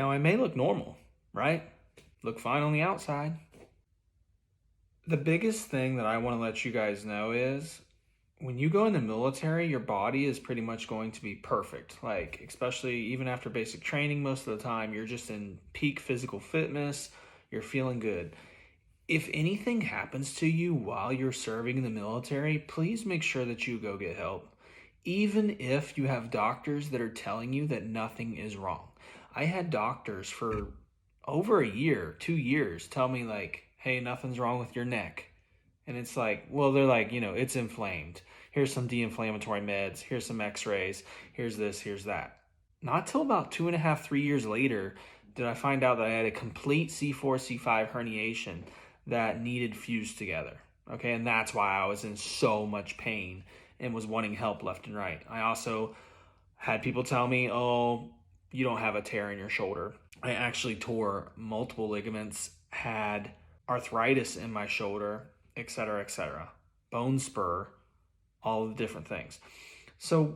Now, I may look normal, right? Look fine on the outside. The biggest thing that I want to let you guys know is when you go in the military, your body is pretty much going to be perfect. Like, especially even after basic training, most of the time, you're just in peak physical fitness, you're feeling good. If anything happens to you while you're serving in the military, please make sure that you go get help. Even if you have doctors that are telling you that nothing is wrong. I had doctors for over a year, 2 years, tell me, like, hey, nothing's wrong with your neck. And it's like, well, they're like, it's inflamed. Here's some de-inflammatory meds. Here's some x-rays. Here's this, here's that. Not till about 2.5, 3 years later did I find out that I had a complete C4, C5 herniation that needed fused together. Okay, and that's why I was in so much pain and was wanting help left and right. I also had people tell me, oh, you don't have a tear in your shoulder. I actually tore multiple ligaments, had arthritis in my shoulder, etc., etc., bone spur, all the different things. So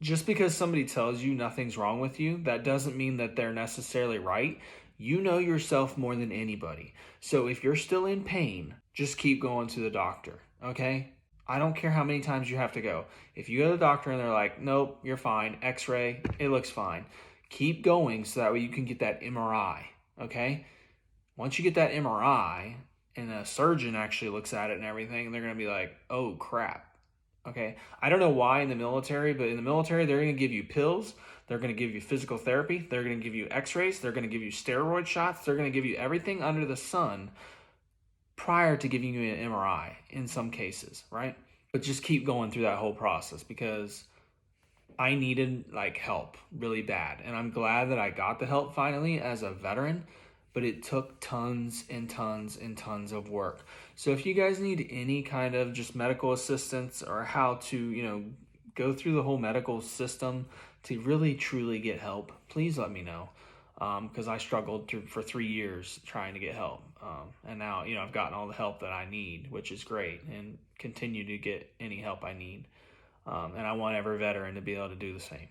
just because somebody tells you nothing's wrong with you, that doesn't mean that they're necessarily right. You know yourself more than anybody. So if you're still in pain, just keep going to the doctor, okay? I don't care how many times you have to go. If you go to the doctor and they're like, nope, you're fine, x-ray, it looks fine, keep going so that way you can get that MRI, okay? Once you get that MRI and a surgeon actually looks at it and everything, they're going to be like, oh crap. Okay. I don't know why in the military, but in the military, they're going to give you pills. They're going to give you physical therapy. They're going to give you x-rays. They're going to give you steroid shots. They're going to give you everything under the sun prior to giving you an MRI in some cases, right? But just keep going through that whole process because I needed like help really bad. And I'm glad that I got the help finally as a veteran, but it took tons and tons and tons of work. So if you guys need any kind of just medical assistance or how to, go through the whole medical system to really truly get help, please let me know. Because I struggled for 3 years trying to get help. And now, I've gotten all the help that I need, which is great, and continue to get any help I need. And I want every veteran to be able to do the same.